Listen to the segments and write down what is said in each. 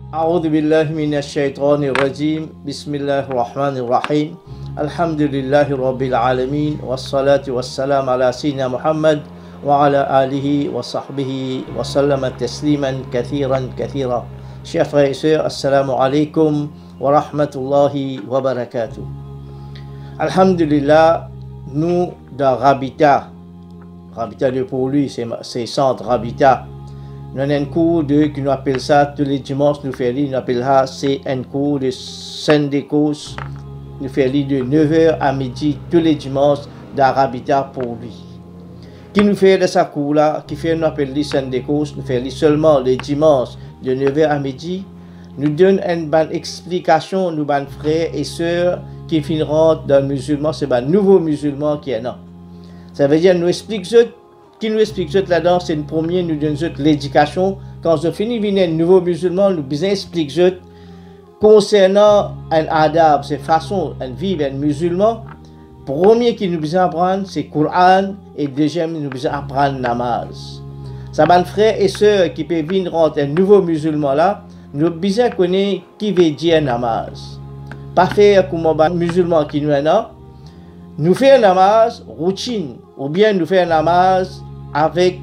أعوذ بالله من الشيطان الرجيم بسم الله الرحمن الرحيم الحمد لله رب العالمين والصلاة والسلام على سيدنا محمد وعلى آله وصحبه وسلم تسليما كثيرا. Chers frères et sœurs, assalamu alaikum wa rahmatullahi wa barakatuh. Alhamdulillah, nous dans Rabita de pour lui, c'est centre Rabita. Nous avons un cours qui nous appelle ça tous les dimanches, nous appelle ça, c'est un cours de syndicos, nous faisons de 9h à midi tous les dimanches d'Arabita pour lui. Qui nous fait de ce cours-là, qui fait nous appelle les syndicos, nous faisons seulement les dimanches de 9h à midi, nous donne une bonne explication, nous bonnes frères et sœurs qui finiront dans le musulman, c'est un nouveau musulman qui est là. Ça veut dire, nous explique qui nous explique là-dedans, c'est le premier, nous donne l'éducation. Quand je finis de venir un nouveau musulman, nous bien explique concernant un adab, c'est façon de vivre un musulman. Premier qui nous besoin apprendre, c'est Coran, et deuxième, nous besoin apprendre namaz. Ça va frères et sœurs qui peuvent venir rentrer un nouveau musulman là, nous besoin connaître qui veut dire namaz. Pas faire comme un musulman qui nous est là. Nous faisons namaz routine, ou bien nous faisons namaz avec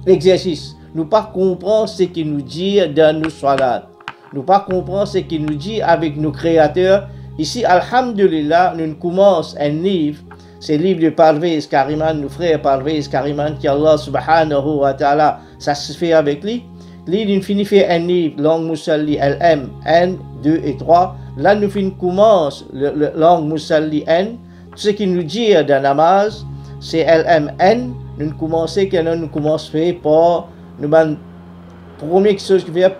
l'exercice. Nous pas comprendre ce qu'il nous dit dans nos salat. Nous pas comprendre ce qu'il nous dit avec nos créateurs. Ici, alhamdulillah, nous commençons un livre. C'est le livre de Parvez Kariman, nos frères Parvez Kariman, qui Allah subhanahu wa ta'ala satisfait avec lui. Lui, nous finissons faire un livre, langue musalli LM, N, 2 et 3. Là, nous commençons le langue musalli N. Ce qu'il nous dit dans namaz, c'est LMN. Nous commençons à faire par nous première chose qui fait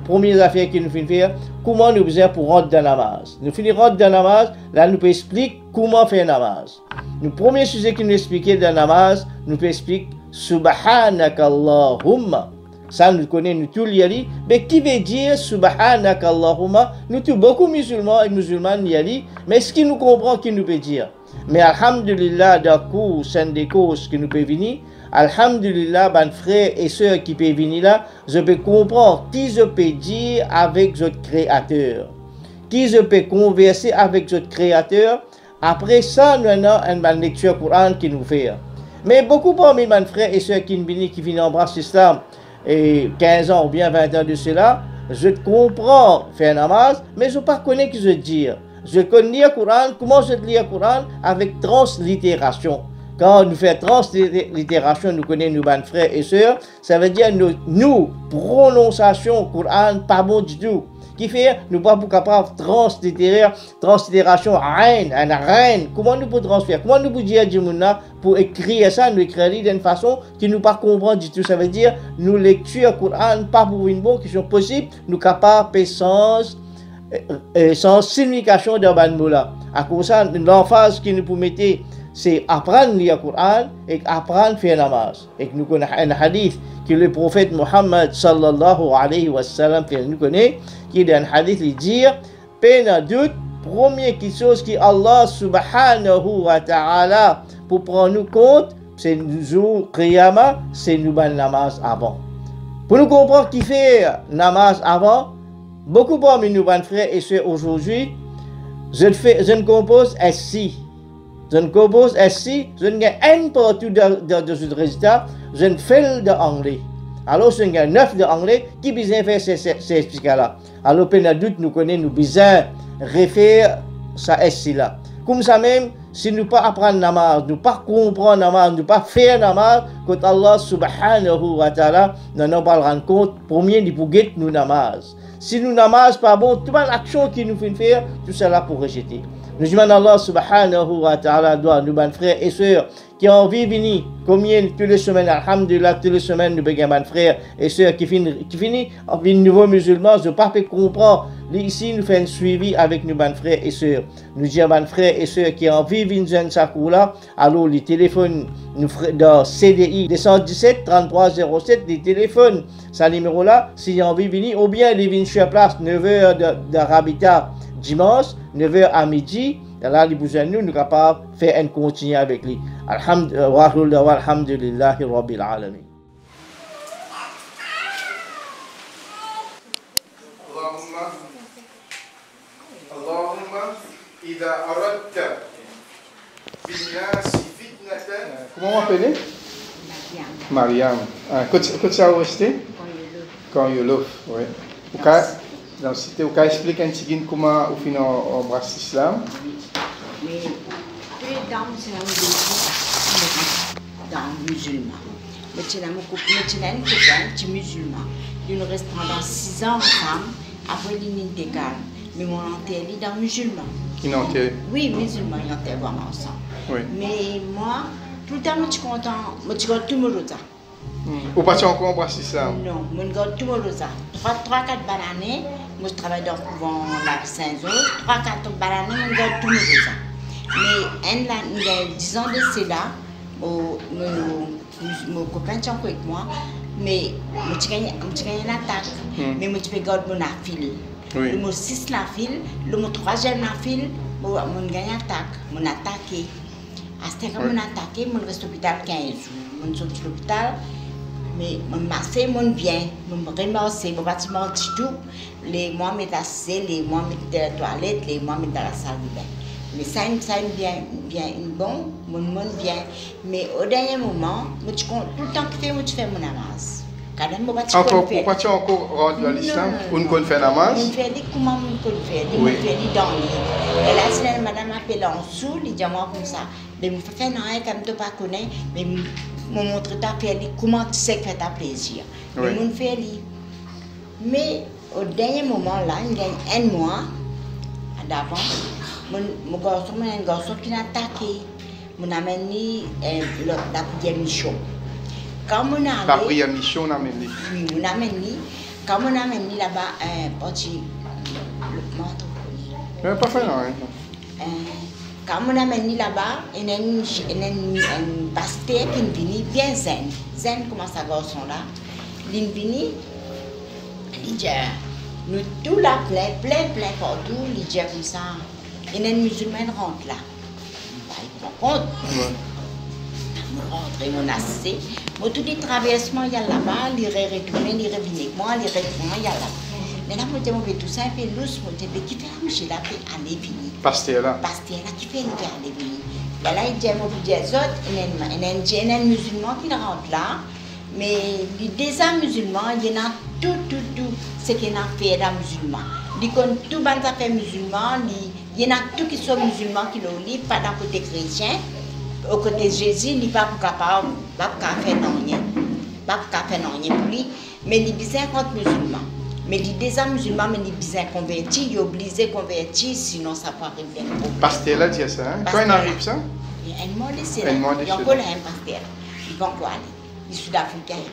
première affaire qui nous fait faire comment nous faisons pour rentrer dans namaz. Nous finissons rentrer dans namaz, là nous peut expliquer comment faire namaz. Le premier sujet qui nous explique dans namaz, nous peut expliquer subhanakallahumma. Ça nous connaissons nous tous les mais qui veut dire subhanakallahumma? Nous tous beaucoup musulmans et musulmanes y mais ce qui nous comprend qui nous peut dire. Mais alhamdulillah, d'un coup, c'est des causes qui nous peuvent venir. Alhamdulillah, ben frères et sœurs qui peuvent venir là, je peux comprendre qui je peux dire avec votre créateur. Qui je peux converser avec votre créateur. Après ça, nous avons une lecture Coran qui nous fait. Mais beaucoup parmi mes frères et sœurs qui viennent embrasser l'islam, et 15 ans ou bien 20 ans de cela, je comprends faire namaz, mais je ne connais pas ce que je dis. Je connais le Coran, comment je lis le Coran avec translittération. Quand nous faisons translittération, nous connaissons nos frères et sœurs, ça veut dire nous prononciation Coran pas bon du tout. Qui fait, nous ne sommes pas capables de translittération, reine. Comment nous pouvons transférer? Comment nous pouvons dire pour écrire ça, nous écrire d'une façon qui nous pas comprendre du tout. Ça veut dire, nous lecture Coran pas pour une bonne qui sont possibles, nous capables de sans signification de ban moula. À cause ça, l'emphase qui nous peut mettre, c'est apprendre lire le Coran et apprendre faire namaz. Et nous connaissons un hadith que le prophète Muhammad sallallahu alayhi wa sallam nous connaît, qui est un hadith qui dit, peine doute, première chose qui Allah subhanahu wa ta'ala pour prendre nous compte, c'est nous qiyamah, c'est nous ban namaz avant. Pour nous comprendre qui fait namaz avant, beaucoup parmi nos frères et sœurs aujourd'hui, je ne compose ainsi. Je ne compose ainsi, je ne gagne un partout de ce résultat, je ne fais de anglais. Alors, je gagne 9 de anglais, qui besoin faire ces explications-là. Alors, peine doute, nous connaissons, nous besoin refaire ça ainsi-là. Comme ça même, si nous ne pas apprendre namaz, nous ne pas comprendre namaz, nous ne pas faire namaz, quand Allah subhanahu wa ta'ala, nous n'en pas rendre compte, premier, il faut guetter nous namaz. Si nous namaz pas bon, toute l'action qui nous fait faire, tout cela pour rejeter. Nous demandons Allah subhanahu wa ta'ala doit nous ban frères et sœurs qui ont envie de venir, combien toutes les semaines, alhamdulillah, toutes les semaines, nous avons des frères et sœurs qui finissent en nouveau musulman, je ne peux pas comprendre. Ici, nous faisons un suivi avec nos frères et sœurs. Nous disons à nos frères et sœurs qui ont envie de venir dans ce cours-là, alors les téléphones dans CDI 217 33 07, les téléphones, ce numéro-là, s'ils ont envie de venir, ou bien ils viennent sur place 9h de Rabita dimanche, 9h à midi, là, les besoins nous sommes capables de faire un continu avec lui. Alhamdulillahi Rabbil Alamin. Comment on appelle? Mariam. Qu'est-ce que ça a resté? Quand il y a oui. Donc, c'était au cas expliquer un petit peu comment on finit embrasser l'islam. Mais tous les dames, c'est un musulman. Mais tu as un copain, musulman. Il nous reste pendant 6 ans ensemble. Après, il est égal. Mais mon enterré est dans musulman. Il est enterré? Oui, musulman, il est enterré ensemble. Oui. Mais moi, tout le temps, je suis content. Je suis tout le monde. Ou pas encore embrasser l'islam? Non, je suis tout le monde. 3-4 bananes, moi je travaille dans le couvent la Saint-Joseph. 3-4 bananes, je suis tout le monde. Mais il y a 10 ans de cela, mon copain est avec moi, mais je gagne une attaque. Mais je peux garder mon fil. Le 6 la file, le 3e la file, je gagne une attaque. Je attaqué. À ce moment-là, je attaqué, je reste à l'hôpital 15 jours. Je suis à l'hôpital, mais je marche, je bien, je remercie, je bâtiment tout. Les mois, je mets les mois, je mets dans la toilette, les mois, je mets dans la salle de bain. Mais ça bien bon, mon bien. Mais au dernier moment, tout le temps que je fais mon namaz. Encore, pourquoi tu as encore rendu à l'islam? Ou ne connais pas namaz? Je fais comment je fais, je fais dans l'île. Et là, si madame m'appelle en dessous, il dit moi comme ça. Mais je fais rien comme tu ne connais pas, mais je montre ta faire comment tu sais que tu as plaisir. Mais je fais. Mais au dernier moment, là, il y a un mois d'avant. Mon garçon qui m'a attaqué, mon ami la prière mission. Quand mon ami la prière mission, on a mené. Oui, mon ami, quand mon ami là-bas, petit, pas fait non. Quand mon ami là-bas, il y a un pasteur qui est venu bien zen comme ça garçon là, il est venu, il dit nous tout là plein partout, il dit comme ça. Il y a un musulman qui rentre là. Il prend compte. Je rentre, mon assez. Moi, tout les traversements, il y a là-bas, il retourne, il revient. Moi, il retourne, il y a là. Mais là, je me dis, tout ça, un peu lousse, je me dis, qui fait la mouche là, puis aller venir. Pasteur là. Pasteur là, qui fait aller venir. Là, il dit, moi, je dis, il y a un musulman qui rentre là. Mais les deux musulmans, il y en a tout, ce qu'il y a fait dans musulman. Il y a tout le monde fait musulman, il y en a tout qui sont musulmans qui l'ont lu, pas d'un côté chrétien. Au côté Jésus, il n'est pas capable, pas faire non rien pour lui, mais il est 50 musulmans. Mais les deux musulmans, mais il est bien converti, il est obligé de convertir, sinon ça peut arriver un problème. Pasteur là dit ça, hein? Quand il arrive ça? Il y a un mot de cela, il y a encore un pasteur, il va encore aller, il est sud-africain.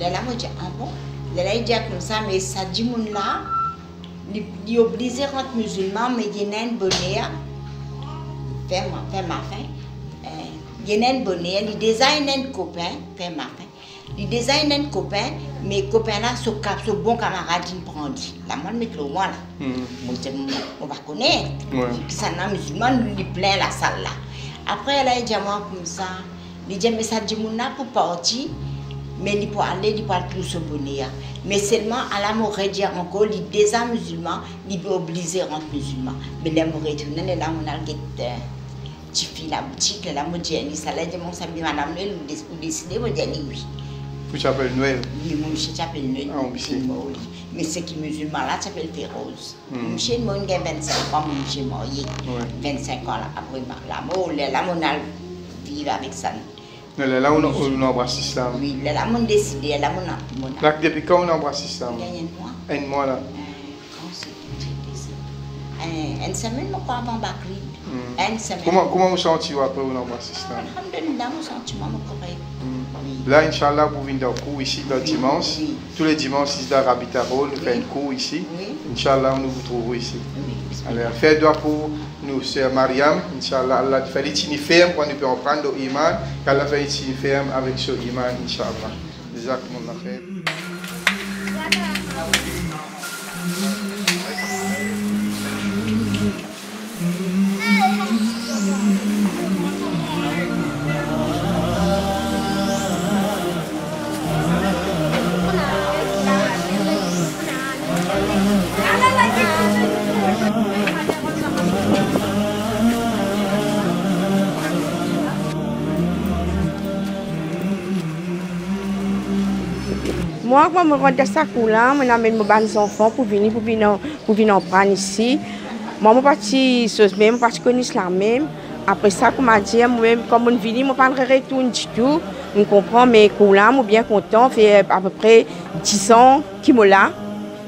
Là, moi, je dis, ah bon? Là, il dit comme ça, mais ça dit, mon là, il est obligé de rentrer musulman, mais il y a un bonnet, fais ma fin. Il y a un bonnet, il design un copain, fais ma fin. Il design un copain, mais le copain là, ce bon camarade, il prend. La moi, je le moi là. On va connaître. Qui sont musulmans, il plein la salle là. Après, là, il dit à moi comme ça. Il dit, mais ça dit, mon n'a pour partir. Mais il peut aller, il peut aller tout ce bonnet. Mais seulement, à la mort, dire encore, les deux musulmans, il est obligé de rentrer musulman. Mais là, je retourne, là, on a la boutique, la moderne, ça l'a dit, mon samedi, madame Noël, vous décidez, vous dites oui. Vous t'appelez Noël? Oui, mon monsieur s'appelle Noël. Ah, oui. Mais ce qui est musulman là, s'appelle Féroze. Mon monsieur, moi, il a 25 ans, mon monsieur marié. 25 ans après la mort, là, on a vécu avec ça. Là, on embrasse l'islam. Oui, là, on a décidé, là, on a. Là, depuis quand on embrasse l'islam? Il y a un mois. Un mois là. Une semaine, je crois, avant Bakri. Comment vous sentez après vous embrassez l'islam? Alhamdulillah, mon sentiment est correct. Là, Inch'Allah, vous venez d'un cours ici le dimanche. Tous les dimanches, ici dans Rabita Hall, nous faisons un cours ici. Inch'Allah, nous vous trouvons ici. Alors, faites doigt pour nous, sœur Mariam. Inch'Allah, Allah fait des signes fermes pour nous pouvons prendre l'iman. Allah fait des signes fermes avec ce iman, Inch'Allah. Jazakumullah khair. Moi, quand je rentre dans sa cour là, je amène mes enfants pour venir en prendre ici. Moi, je suis parti même, je connais la même. Après ça, comme je dit, moi-même, comme je viens, je ne pas retourner du tout. Je comprends, mais cours là, je suis bien content. Ça fait à peu près 10 ans que je suis là.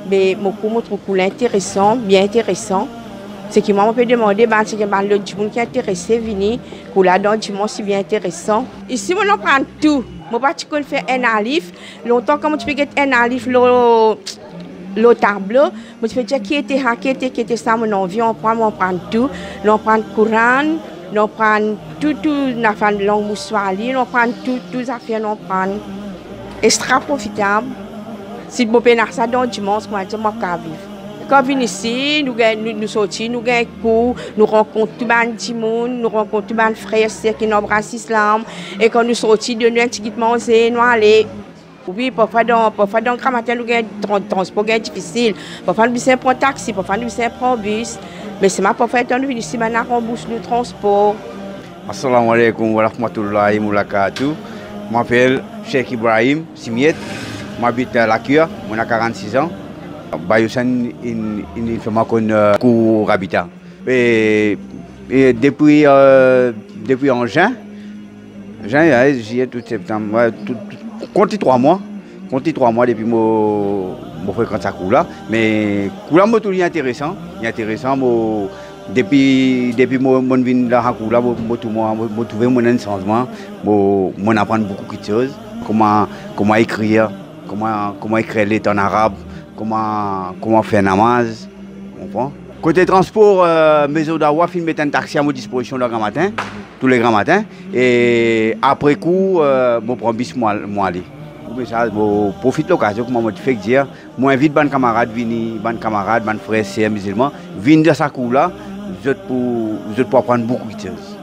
Mais je trouve cours intéressant, bien intéressant. C'est que moi, on peut demander, si l'autre monde qui est intéressé, venir, cours là, dans dimanche, c'est bien intéressant. Ici, on prend tout. Je ne fais pas un alif. Longtemps, comme tu peux faire un alif, le tableau, je peux dire qui était ça, mon envie, on prend tout. On prend le Coran, on prend tout, la langue moussouali, on prend tout, affaires, on prend. Extra profitable. Si je peux faire ça dans dimanche, je vais vivre. Quand on vient ici, nous sortons, nous gagnons cours, nous rencontrons tout le monde, nous rencontrons tout les frères qui nous embrassent l'islam. Et quand nous sortons de nous, nous allons. Oui, parfois dans le grand matin, nous avons un transport difficile. Parfois, nous avons un taxi, parfois, nous avons un bus. Mais c'est ma parfois, nous venons ici, nous rembourse le transport. Assalamu alaikum wa rahmatullahi wa barakatuh. Je m'appelle Cheikh Ibrahim Simiet. J'habite à la Cure, j'ai 46 ans. Bayousan, il fait ma cour habitat. Et depuis en juin, juillet, tout septembre, comptez 3 mois. Comptez 3 mois depuis que je fréquente cette cour là. Mais cour là, c'est intéressant. Depuis que je suis venu dans la cour là, je trouve mon changement. Je apprends beaucoup de choses. Comment écrire, comment écrire les temps en arabe. Comment faire namaz, côté transport, Maison d'Awa met un taxi à ma disposition le grand matin, tous les grands matins, et après coup, je prends bis moi aller. Je profite de l'occasion, comme je fais dire, je invite mes camarades, mes frères et musulmans, venir dans sa cour là, vous êtes pour apprendre beaucoup de choses.